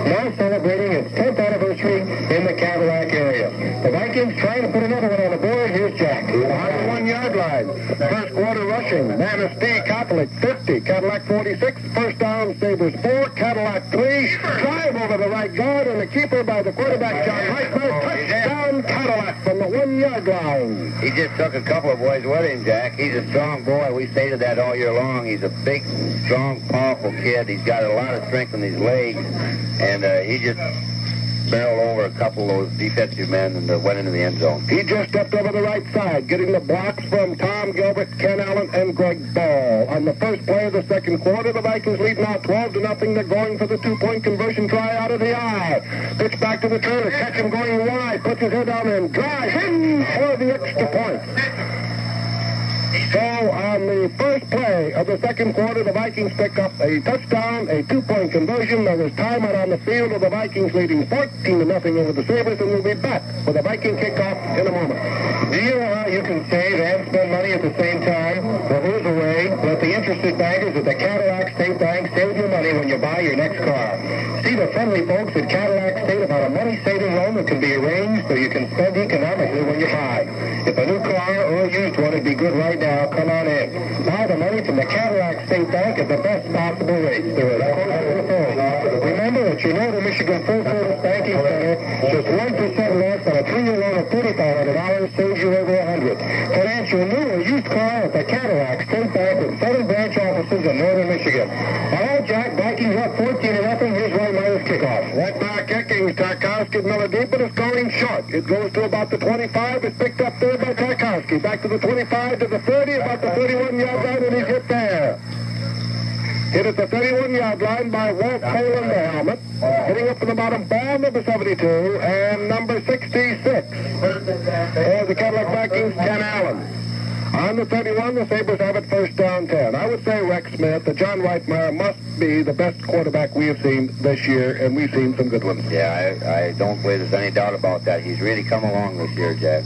now celebrating its 10th anniversary in the Cadillac area. The Vikings trying to put another one on the board. Here's Jack. On the 1 yard line. First quarter rushing. Manistee Catholic 50. Cadillac 46. First down, Sabres 4. Cadillac 3. Drive over the right guard and the keeper by the quarterback, John Reitner. Touchdown, Cadillac from the 1 yard line. He just took a couple of boys with him, Jack. He's a strong boy. We stated that all year long. He's a big, strong, powerful kid. He's got a lot of strength in his legs, and he just barreled over a couple of those defensive men and went into the end zone. He just stepped over the right side, getting the blocks from Tom Gilbert, Ken Allen, and Greg Ball. On the first play of the second quarter, the Vikings lead now 12-0. They're going for the two-point conversion try out of the eye. Pitch back to the Turner. Catch him going wide. Puts his head down and drives in for the extra point. So on the first play of the second quarter, the Vikings pick up a touchdown, a two-point conversion. There is time out on the field of the Vikings leading 14-0 over the Sabres, and we'll be back with a Viking kickoff in a moment. Do you know how you can save and spend money at the same time? Well, here's a way. Let the interested bankers at the Cadillac State Bank save your money when you buy your next car. See the friendly folks at Cadillac State about a money-saving loan that can be arranged so you can spend economically when you buy. If a new car or a used one would be good right now, come on in. Buy the money from the Cadillac State Bank at the best possible rates. They're at close to the phone. Remember that your Northern Michigan Full-Service Banking Center, just 1% less on a 3-year loan of $3,500 saves you over $100. Finance your new or used car at the Cadillac State Bank with 7 branch offices in Northern Michigan. All right, Jack, Vikings up 14-0. Here's Roy Meyer's kickoff. Right back kicking. Tarkowski, Miller deep, but it's going short. It goes to about the 25. It's picked up there by Tarkowski. Back to the 25, to the 30, about the 31-yard line, and he's hit there. Hit at the 31-yard line by Walt Palin, the helmet. Hitting up in the bottom, ball number 72 and number 66. For the Cadillac Vikings, Ken Allen. On the 31, the Sabres have it first down 10. I would say Rex Smith, the John Reitmeyer, must be the best quarterback we have seen this year, and we've seen some good ones. Yeah, I don't believe there's any doubt about that. He's really come along this year, Jack.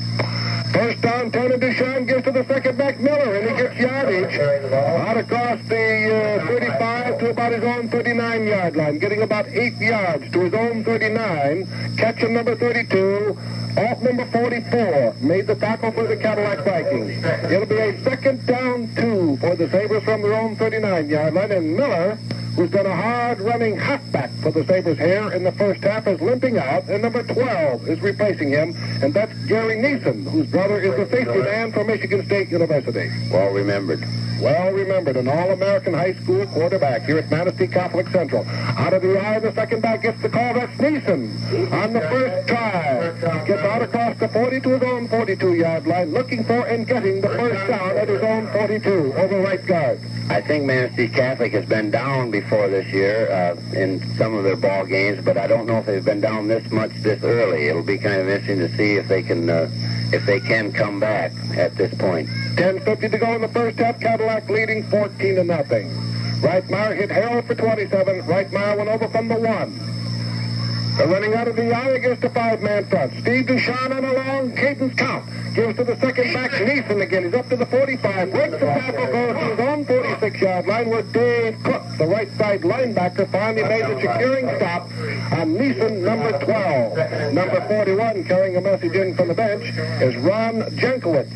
First down, 10, and Duchamp gives to the second back, Miller, and he gets yardage out across the 35 to about his own 39-yard line, getting about 8 yards to his own 39. Catch him number 32. Off number 44, made the tackle for the Cadillac Vikings. It'll be a second down 2 for the Sabres from their own 39-yard line, and Miller, who's done a hard-running halfback for the Sabres here in the first half, is limping out, and number 12 is replacing him, and that's Gary Neeson, whose brother is the safety man from Michigan State University. Well remembered. Well remembered, an All-American high school quarterback here at Manistee Catholic Central. Out of the eye, the second back gets the call. That's Neeson on the first try. Gets out across the 40 to his own 42-yard line, looking for and getting the first down at his own 42 over right guard. I think Manistee Catholic has been down before this year in some of their ball games, but I don't know if they've been down this much this early. It'll be kind of interesting to see if they can come back at this point. 10:50 to go in the first half. Cadillac leading 14-0. Reitmeyer hit Harold for 27. Reitmeyer went over from the 1. They're running out of the eye against a 5-man front. Steve Duchamp on a long cadence count. Gives to the second back, Neeson again. He's up to the 45. Breaks the tackle, goes to his own 46-yard line where Dave Cook, the right side linebacker, finally made the securing stop on Neeson, number 12. Number 41, carrying a message in from the bench, is Ron Jankowitz.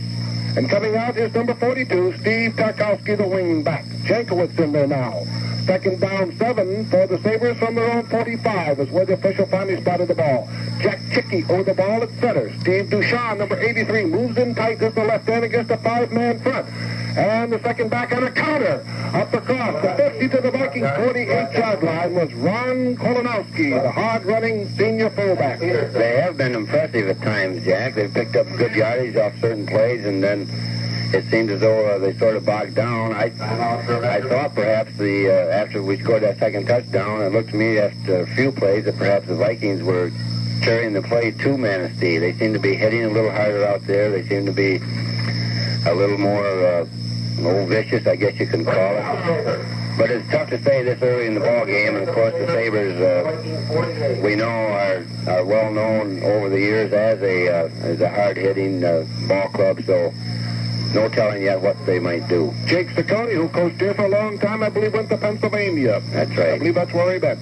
And coming out is number 42, Steve Tarkowski, the wing back. Jankowitz in there now. Second down 7 for the Sabres from their own 45 is where the official finally spotted the ball. Jack Chickey over the ball at center. Steve Duchamp, number 83, moves in tight as the left end against a 5-man front. And the second back on a counter. Up across the 50 to the Vikings 48-yard line was Ron Kolonowski, the hard-running senior fullback. They have been impressive at times, Jack. They've picked up good yardage off certain plays, and then it seemed as though they sort of bogged down. I thought perhaps after we scored that second touchdown, it looked to me after a few plays that perhaps the Vikings were carrying the play to Manistee. They seemed to be hitting a little harder out there. They seemed to be a little more vicious, I guess you can call it. But it's tough to say this early in the ball game. And of course, the Sabres, we know, are well known over the years as a hard-hitting ball club. So no telling yet what they might do. Jake Ciccone, who coached here for a long time, I believe went to Pennsylvania. That's right. I believe that's where he been.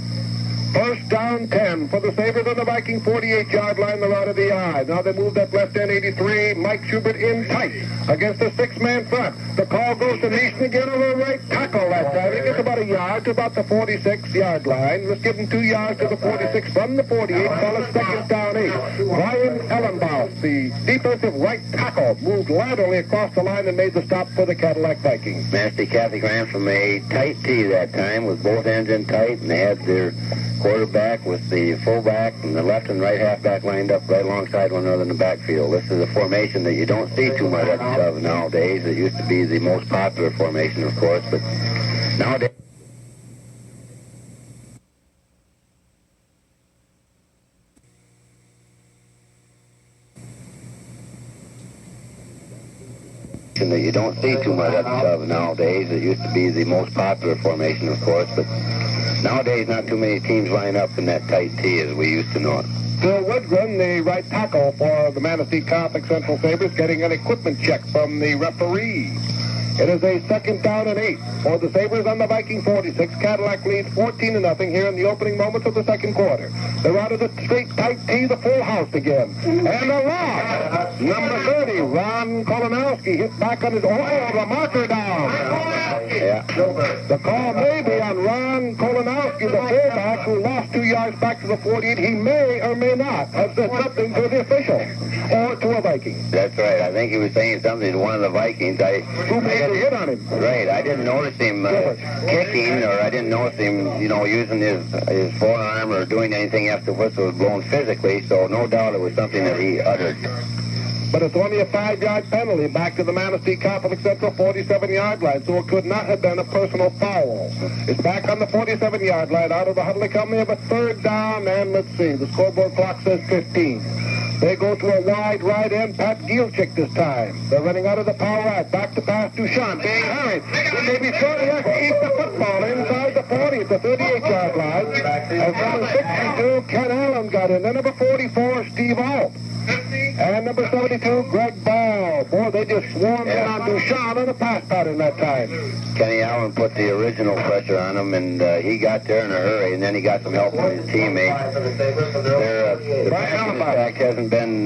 First down 10 for the Sabres on the Viking 48-yard line, they're out of the eye. Now they move that left end 83, Mike Schubert in tight against a six-man front. The call goes to Neeson again over the right tackle that time. He gets about a yard to about the 46-yard line. Let's give him 2 yards to the 46 from the 48. Call it second down 8. Ryan Ellenbaugh, the defensive right tackle, moved laterally across the line and made the stop for the Cadillac Vikings. Manistee Catholic ran from a tight tee that time with both ends in tight, and they had their quarterback with the fullback and the left and right halfback lined up right alongside one another in the backfield. This is a formation that you don't see too much of nowadays. It used to be the most popular formation, of course, but nowadays... that you don't see too much of nowadays. It used to be the most popular formation, of course, but nowadays not too many teams line up in that tight T as we used to know it. Bill Woodgren, the right tackle for the Manistee Catholic Central Sabres, getting an equipment check from the referee. It is a second down and 8 for the Sabres on the Viking 46. Cadillac leads 14-0 here in the opening moments of the second quarter. They're out of the straight tight T, the full house again. And a loss. Number 30, Ron Kolonowski hit back on his... Oh, the marker down. Yeah. The call may be on Ron Kolonowski, the fullback, who lost 2 yards back to the 48. He may or may not have said something to the official or to a Viking. That's right. I think he was saying something to one of the Vikings. Who made the hit on him? Right. I didn't notice him kicking, or I didn't notice him, using his forearm or doing anything after the whistle was blown physically, so no doubt it was something that he uttered. But it's only a 5-yard penalty back to the Manistee Catholic Central 47-yard line, so it could not have been a personal foul. It's back on the 47-yard line out of the huddle. They come in, but third down, and let's see, the scoreboard clock says 15. They go to a wide right end, Pat Gielchik this time. They're running out of the power right, back to pass Duchamp, being hurried. Maybe throwing to keep the football inside the 40 at the 38-yard line. And number 62, Ken Allen got in. Then number 44, Steve Alt. And number 72, Greg Ball. Boy, they just swarmed in on Duchamp on the pass pattern that time. Kenny Allen put the original pressure on him, and he got there in a hurry, and then he got some help from his teammates. The passing attack hasn't been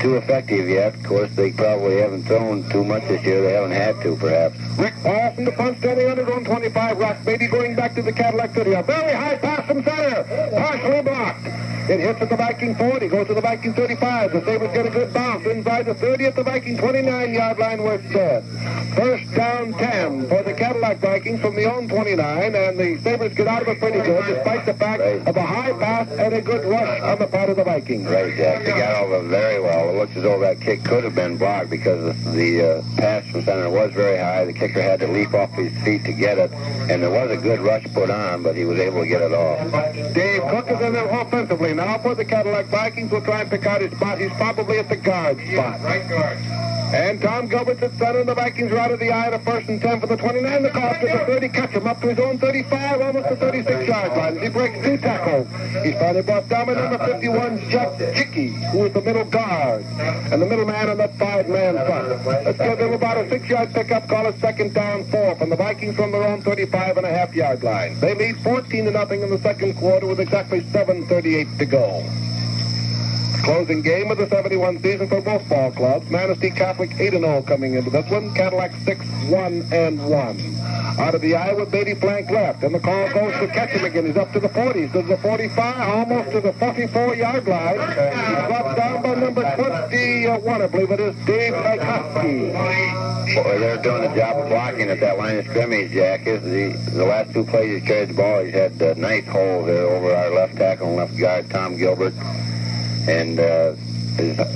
too effective yet. Of course, they probably haven't thrown too much this year. They haven't had to, perhaps. Rick Ball from the front, standing on his own 25. Rock Beatty going back to the Cadillac 30. A very high pass from center, partially blocked. It hits at the Viking 40, goes to the Viking 35. The Sabres get a good bounce inside the 30 at the Viking 29-yard line where it's dead. First down 10 for the Cadillac Vikings from the own 29, and the Sabres get out of it pretty good despite the fact of a high pass and a good rush on the part of the Vikings. Right, Jack. They got over it very well. It looks as though that kick could have been blocked because the pass from center was very high. The kicker had to leap off his feet to get it, and there was a good rush put on, but he was able to get it off. Dave Cook is in there offensively. Now for the Cadillac Vikings, will try and pick out his spot. He's probably at the guard spot. Right guard. And Tom Gilbert's at center, and the Vikings are out of the eye to first and 10 for the 29. The call to the 30, catch him up to his own 35, almost the 36-yard line. He breaks 2 tackles. He's finally brought down by number 51, Jeff Chicky, who is the middle guard, and the middle man on that 5-man front. Let's give them about a 6-yard pickup, call it second down 4 from the Vikings from their own 35.5-yard line. They lead 14-0 in the second quarter with exactly 7:38 to go. Closing game of the 71 season for both ball clubs. Manistee Catholic 8-0 coming into this one. Cadillac 6-1-1. Out of the eye with Beatty flank left. And the call goes to Ketchum again. He's up to the 40s. To the 45, almost to the 44-yard line. He's brought down by number 21, I believe it is, Dave Tchaikovsky. Boy, they're doing a job of blocking at that line of scrimmage, Jack. The last 2 plays he carried the ball, he's had a nice hole there over our left tackle and left guard, Tom Gilbert. And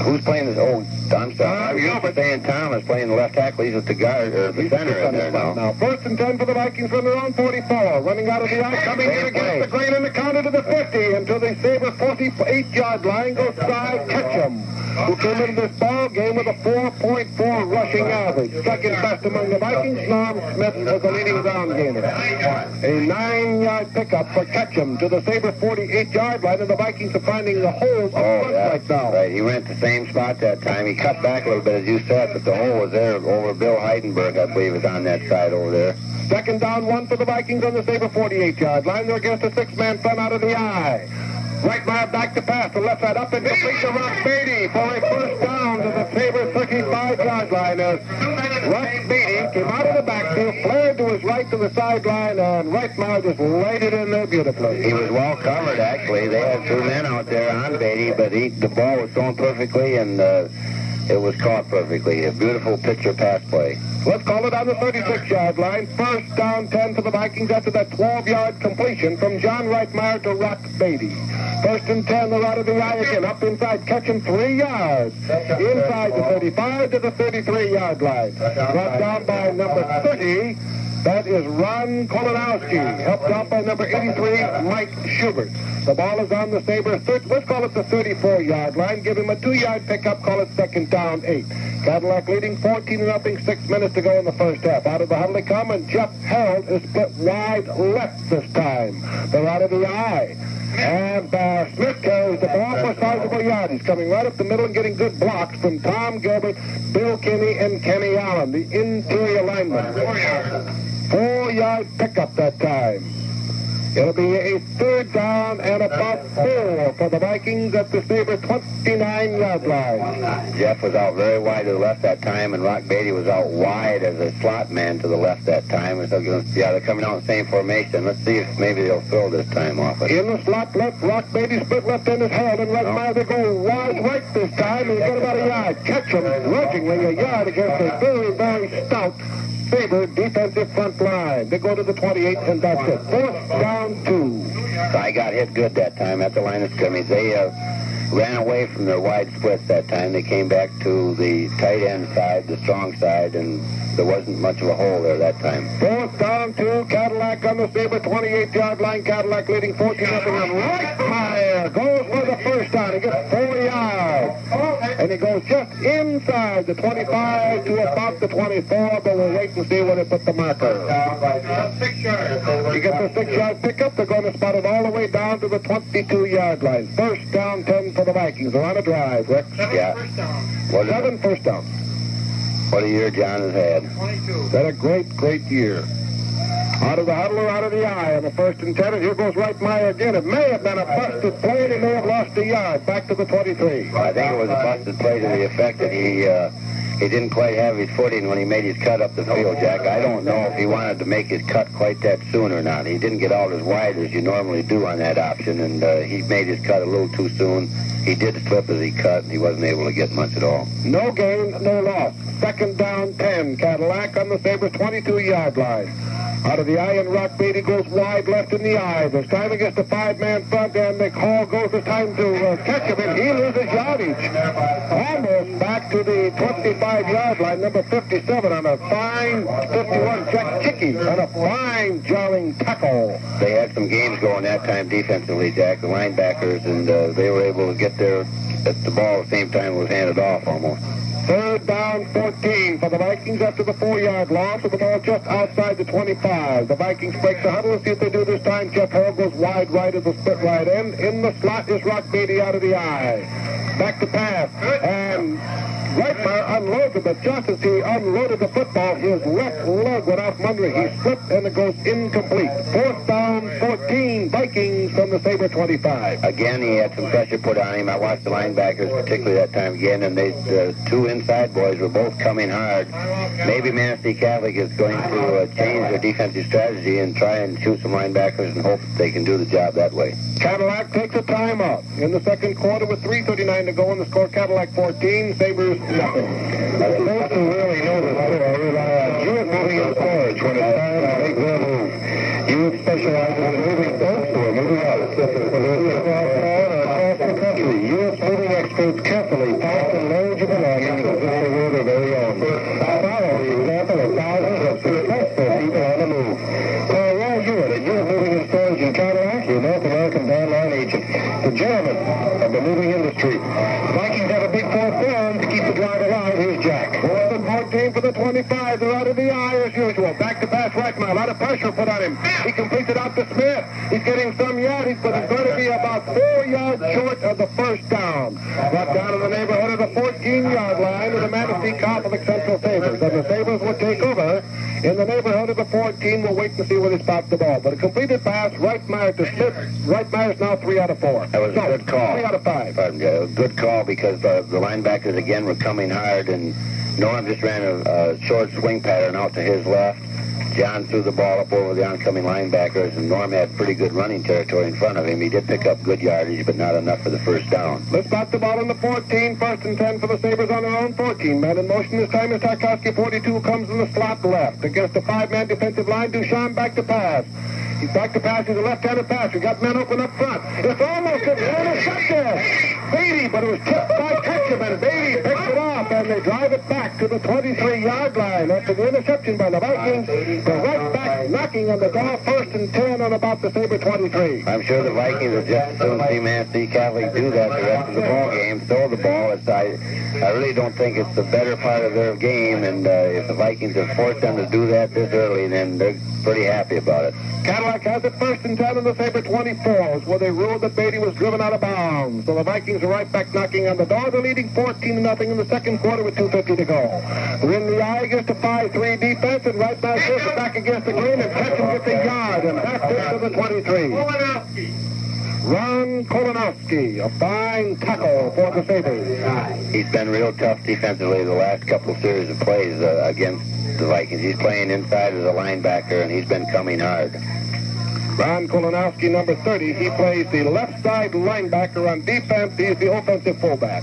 who's playing this? Oh, I'm sorry. You're saying Tom is playing the left tackle. He's at the guard, or the center in there now. First and 10 for the Vikings from their own 44. Running out of the eye, coming in against the grain and the counter to the 50 until the Sabre 48-yard line goes by Ketchum, who came into this ball game with a 4.4 rushing average. Second best among the Vikings. Norm Smith was the leading down gainer. A 9-yard pickup for Ketchum to the Sabre 48-yard line, and the Vikings are finding the hole up front right now. Right, he went the same spot that time. He cut back a little bit, as you said, but the hole was there over Bill Heidenberg, I believe, is on that side over there. Second down, 1 for the Vikings on the Sabre 48-yard line. They're against a 6-man front out of the eye. Reitmeyer back to pass, the left side up and complete to Rock Beatty for a first down to the Sabre 35-yard line. Rock Beatty came out of the backfield, flared to his right to the sideline, and Reitmeyer just laid it in there beautifully. He was well covered, actually. They had 2 men out there on Beatty, but the ball was thrown perfectly, and it was caught perfectly. A beautiful picture pass play. Let's call it on the 36-yard line. First down 10 for the Vikings after that 12-yard completion from John Reitmeyer to Rock Beatty. First and 10, they're out of the eye again. Up inside, catching 3 yards. Inside the 35 to the 33-yard line. Brought down by number 30. That is Ron Kolanowski. Helped out by number 83, Mike Schubert. The ball is on the Sabre, let's call it the 34-yard line. Give him a 2-yard pickup, call it second down 8. Cadillac leading 14-0, 6 minutes to go in the first half. Out of the huddle they come, and Jeff Harold is split wide left this time. They're out of the eye. And Smith carries the ball for sizable yardage, coming right up the middle and getting good blocks from Tom Gilbert, Bill Kinney, and Kenny Allen, the interior lineman. 4-yard pickup that time. It'll be a third down and about 4 for the Vikings at the Sabre 29-yard line. Jeff was out very wide to the left that time, and Rock Beatty was out wide as a slot man to the left that time. And so, they're coming out in the same formation. Let's see if maybe they'll throw this time off it. In the slot left, Rock Beatty split left end is held, and Reitmeyer they go wide right this time, and he's got about a yard. Catch him grudgingly a yard against a very, very stout Sabre defensive front line. They go to the 28, and that's it. Fourth down 2. I got hit good that time at the line of scrimmage. They ran away from their wide splits that time. They came back to the tight end side, the strong side, and there wasn't much of a hole there that time. Fourth down 2. Cadillac on the Sabre 28-yard line. Cadillac leading 14-0. And Reitmeyer goes for the first down. He gets 4 yards. And he goes just inside the 25 to about the 24, but we'll wait and see when they put the marker. He gets a 6-yard pickup. They're going to spot it all the way down to the 22-yard line. First down 10 for the Vikings. They're on a drive, Rex. Yeah. 7 first down. What a year John has had. 22. Had a great, great year. Out of the huddle or out of the eye on the first and 10, and here goes Reitmeyer again. It may have been a busted play, and he may have lost a yard. Back to the 23. I think it was a busted play to the effect that he didn't quite have his footing when he made his cut up the field, Jack. I don't know if he wanted to make his cut quite that soon or not. He didn't get out as wide as you normally do on that option, and he made his cut a little too soon. He did slip as he cut, and he wasn't able to get much at all. No gain, no loss. Second down 10. Cadillac on the Sabre 22-yard line. Out of the eye, and Rock Beatty goes wide left in the eye. This time against the 5-man front, and the call goes this time to catch him, and he loses yardage. Almost back to the 25-yard line, number 57 on a fine 51, Jack Chicky, on a fine jarring tackle. They had some games going that time defensively, Jack, the linebackers, and they were able to get there at the ball at the same time it was handed off almost. Third down 14 for the Vikings after the 4-yard loss with the ball just outside the 25. The Vikings break the huddle. Let's see if they do this time. Jeff Harold goes wide right at the split right end. In the slot is Rock Beatty out of the eye. Back to pass. And Reitmeyer unloads it, but just as he unloaded the football, his left leg went out from under him. He slipped, and it goes incomplete. Fourth down 14, Vikings from the Sabre 25. Again, he had some pressure put on him. I watched the linebackers, particularly that time again, and they 2 inside boys were both coming hard. Maybe Manistee Catholic is going to change their defensive strategy and try and shoot some linebackers and hope they can do the job that way. Cadillac takes a timeout in the second quarter with 3:39 to go in the score. Cadillac 14, Sabres nothing. Those who really know the score rely on youth moving in storage when it's time to make their move. Youth specializes in moving boats or moving out. Across the country, youth moving experts carefully pack and load your belongings as if they were their very own. Follow the example of thousands of successful people on the move. Call Roy Hewitt at Youth Moving and Storage in Cadillac, your North American van line agent. The gentleman of the moving industry. Vikings have a big fourth down to keep the drive alive. Here's Jack. 4th and 14 for the 25. They're out of the eye as usual. Back to pass Reitmeyer. A lot of pressure put on him. He completes it out to Smith. He's getting some yardage, but he's going to be about 4 yards short of the first down. Brought down in the neighborhood of the 14-yard line of the Manistee Catholic Central Sabres. And the Sabres will take over in the neighborhood of the 14 14. We'll wait and see where they spot the ball. But a completed pass, Reitmeyer to Smith. Reitmeyer's now 3 out of 4. That was a good call. 3 out of 5. Good call because the linebackers again were coming hard, and Norm just ran a short swing pattern out to his left. John threw the ball up over the oncoming linebackers, and Norm had pretty good running territory in front of him. He did pick up good yardage, but not enough for the first down. Let's spot the ball on the 14. First and 10 for the Sabres on their own 14. Man in motion this time is Tarkowski. 42 comes in the slot left. Against a 5-man defensive line, Duchamp back to pass. He's back to pass. He's a left-handed pass. We got men open up front. It's almost an interception. Beatty, but it was tipped by Ketchum, and Beatty picks it off, and they drive it back to the 23-yard line. After the interception by the Vikings, the right back knocking on the door. First and 10 on about the Sabre 23. I'm sure the Vikings will just as soon see Manistee Catholic do that the rest of the ball game, throw the ball. I really don't think it's the better part of their game, and if the Vikings have forced them to do that this early, then they're pretty happy about it. Cadillac has it first and 10 on the Sabre 24s, where they ruled that Beatty was driven out of bounds. So the Vikings are right back knocking on the door. They're leading 14-0 in the second quarter with 2:50 to go. They're in the eye against a 5-3 defense, and right now goes back against the green, and Ketchum gets a yard, and that's it to the 23. Ron Kolanowski, a fine tackle for the Sabres. He's been real tough defensively the last couple series of plays against the Vikings. He's playing inside as a linebacker, and he's been coming hard. Ron Kolanowski, number 30, he plays the left side linebacker on defense. He's the offensive fullback.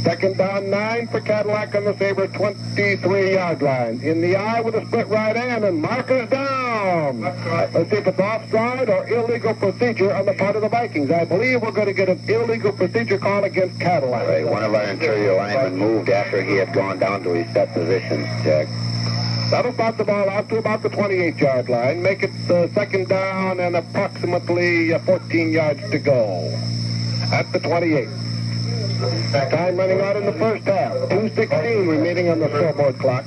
Second down 9 for Cadillac on the Sabre 23-yard line. In the eye with a split right hand, and markers down. Let's see if it's offside or illegal procedure on the part of the Vikings. I believe we're going to get an illegal procedure call against Cadillac. Right. One of our interior linemen moved after he had gone down to his set position, Jack. That'll spot the ball out to about the 28-yard line. Make it second down and approximately 14 yards to go at the 28. Time running out in the first half. 2:16 remaining on the scoreboard clock.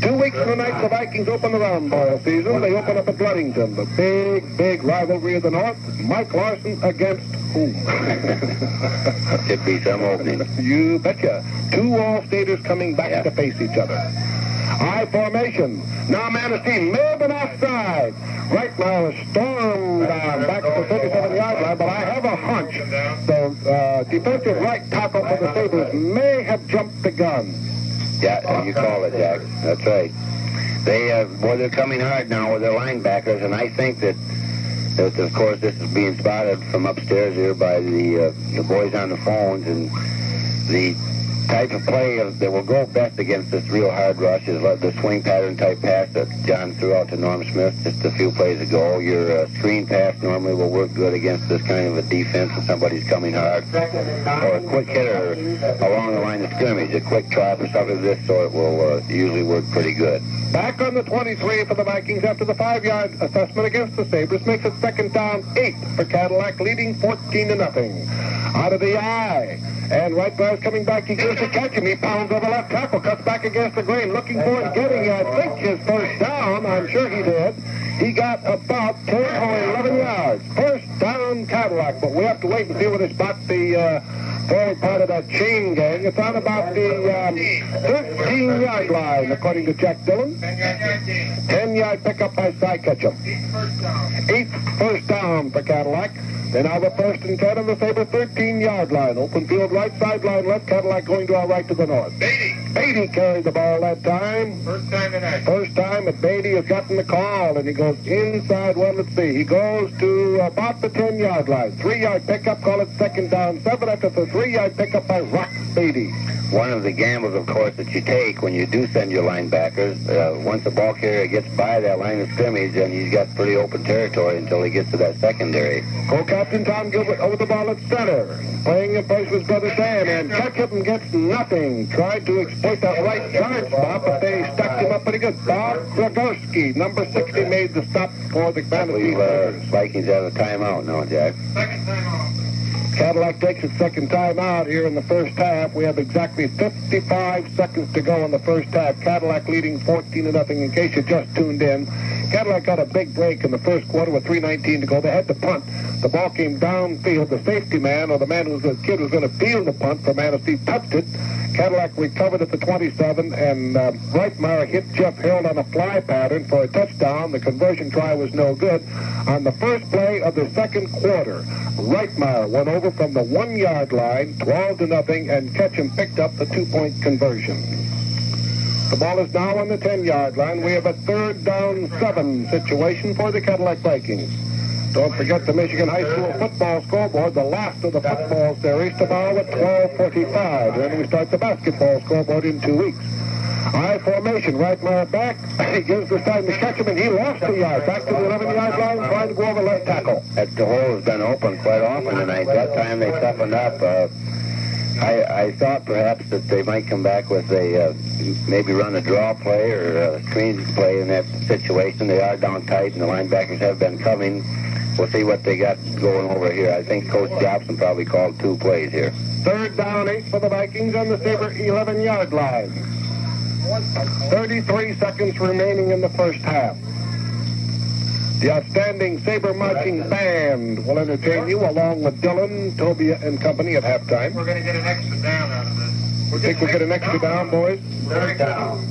2 weeks from tonight, the Vikings open the round ball season. They open up at Ludington, the big rivalry of the North. Mike Larson against whom? Should be some opening. You betcha. 2 All-Staters coming back to face each other. I formation. Now Manistee may have been offside. Reitmeyer stormed down back to the 37-yard line, but I have a hunch the defensive right tackle for the Sabres may have jumped the gun. Yeah, you call it, Jack. That's right. They're coming hard now with their linebackers, and I think that of course, this is being spotted from upstairs here by the boys on the phones, and the type of play that will go best against this real hard rush is the swing pattern type pass that John threw out to Norm Smith just a few plays ago. Your screen pass normally will work good against this kind of a defense if somebody's coming hard. Or a quick hitter along the line of scrimmage, a quick trot or something of this sort will usually work pretty good. Back on the 23 for the Vikings after the 5-yard assessment against the Sabres makes it second down 8 for Cadillac, leading 14-0. Out of the eye. And Reitmeyer's coming back. He goes to catch him. He pounds over left tackle, cuts back against the grain, looking for and getting, I think, his first down. I'm sure he did. He got about 10 or 11 yards. First down Cadillac, but we have to wait and see where they spot the forward part of that chain gang. It's on about the 13-yard line, according to Jack Dillon. 10-yard pickup by Cy Ketchum. 8th first down for Cadillac. Then now the first and 10 on the Sabre 13-yard line. Open field right sideline left. Cadillac going to our right to the north. Beatty carried the ball that time. First time tonight. First time that Beatty has gotten the call, and he goes inside one. Let's see. He goes to about the 10-yard line. 3-yard pickup, call it second down 7 after the 3-yard pickup by Rock Beatty. One of the gambles, of course, that you take when you do send your linebackers, once the ball carrier gets by that line of scrimmage, then he's got pretty open territory until he gets to that secondary. Co-captain Tom Gilbert over the ball at center. Playing in place with brother Dan, and Ketchum gets nothing. Tried to exploit that right guard spot, but they stuck him up pretty good. Bob Dragorski, number 60, made the stop for the Manistee. Vikings have a timeout now, Jack. Second timeout. Cadillac takes its second time out here in the first half. We have exactly 55 seconds to go in the first half. Cadillac leading 14-0 in case you just tuned in. Cadillac got a big break in the first quarter with 3:19 to go. They had to punt. The ball came downfield. The safety man, or the man who's the kid who's going to field the punt for Manistee, touched it, Cadillac recovered at the 27, and Reitmeyer hit Jeff Harold on a fly pattern for a touchdown. The conversion try was no good. On the first play of the second quarter, Reitmeyer went over from the 1-yard line, 12-0, and Ketchum picked up the 2-point conversion. The ball is now on the 10-yard line. We have a 3rd down 7 situation for the Cadillac Vikings. Don't forget the Michigan High School football scoreboard, the last of the football series, tomorrow at 12:45. Then we start the basketball scoreboard in 2 weeks. I formation, Reitmeyer back. He gives the time to Ketchum, and he lost the yard. Back to the 11-yard line, trying to go over left tackle. That the hole has been open quite often tonight. That time they toughened up. I thought perhaps that they might come back with a maybe run a draw play or a screen play in that situation. They are down tight, and the linebackers have been coming. We'll see what they got going over here. I think Coach Jobson probably called 2 plays here. 3rd down 8 for the Vikings on the Sabre 11-yard line. 33 seconds remaining in the first half. The outstanding Sabre Marching Band will entertain you along with Dillon, Tobia, and company at halftime. We're going to get an extra down out of this. You think we'll get an extra down, boys? 3rd down.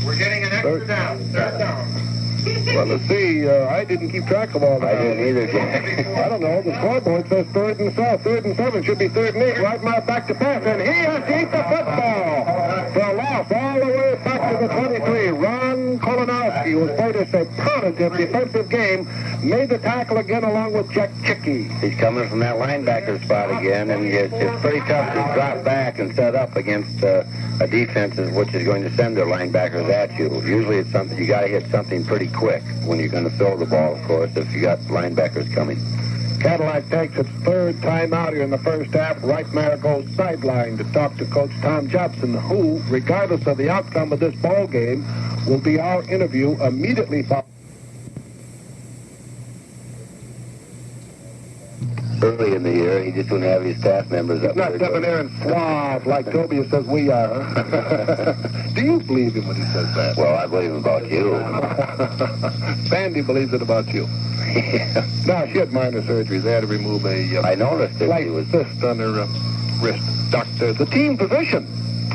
We're getting an extra down. 3rd down. Well, let's see. I didn't keep track of all that. I didn't either, Jack. I don't know. The scoreboard says 3rd and 7. 3rd and 7 should be 3rd and 8. Reitmeyer back to pass, and he has to eat the football for a loss all the way back to the 23. Ron Kolanowski, who has played a superlative defensive game, made the tackle again along with Jack Chickey. He's coming from that linebacker spot again, and it's pretty tough to drop back and set up against a defense which is going to send their linebackers at you. Usually it's something you got to hit something pretty quick when you're going to throw the ball, of course, if you got linebackers coming. Cadillac takes its 3rd time out here in the first half. Reitmeyer goes sideline to talk to Coach Tom Jobson, who, regardless of the outcome of this ball game, will be our interview immediately following. Early in the year, he just wouldn't have his staff members up Not there. debonair and suave like Tobia says we are. Do you believe him when he says that? Well, I believe about you. Sandy believes it about you. Yeah. Now, she had minor surgery. They had to remove a I noticed that slight he was... cyst on her wrist. Doctor, the team physician.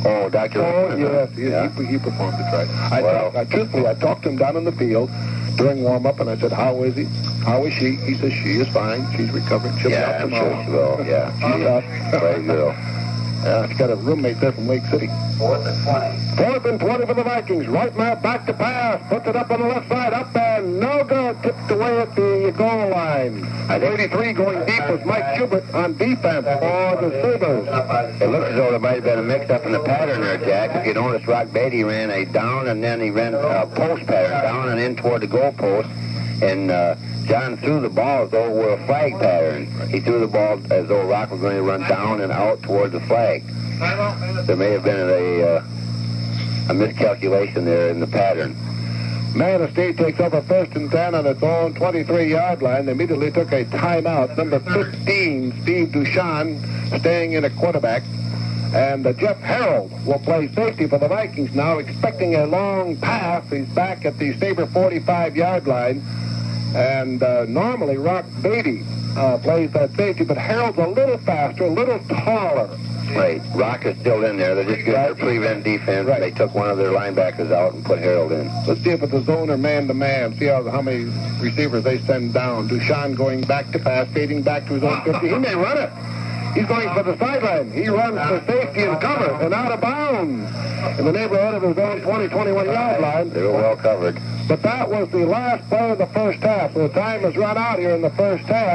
Oh, Dr. Oh, yes. Yeah. He performed it right. Truthfully, I talked to him down in the field during warm-up, and I said, how is he? How is she? He says, she is fine. She's recovering. She'll be out I'm tomorrow. sure she will. Yeah. She's out. Great girl. Yeah, she's got a roommate there from Lake City. 4th and 20. 4th and 20 for the Vikings. Reitmeyer back to pass. Puts it up on the left side. Up and no good. Tipped away at the goal line. At 83 going deep was Mike Schubert on defense for the Sabres. It looks as though there might have been a mix-up in the pattern there, Jack. If you notice, Rock Beatty ran a down, and then he ran a post pattern, down and in toward the goal post. And John threw the ball as though it were a flag pattern. He threw the ball as though Rock was going to run down and out toward the flag. There may have been a miscalculation there in the pattern. Manistee takes over 1st and 10 on its own 23-yard line. They immediately took a timeout. Number 15, Steve Duchan, staying in at quarterback. And Jeff Harold will play safety for the Vikings now, expecting a long pass. He's back at the Sabre 45-yard line. And normally Rock Beatty plays that safety, but Harold's a little faster, a little taller. Right. Rock is still in there. They're just getting their prevent defense. Right. They took one of their linebackers out and put Harold in. Let's see if it's a zone or man-to-man. See how many receivers they send down. Duchan going back to pass, fading back to his own 50. He may run it. He's going for the sideline. He runs for safety and cover and out of bounds in the neighborhood of his own 21-yard line. They were well covered. But that was the last play of the first half. So the time has run out here in the first half.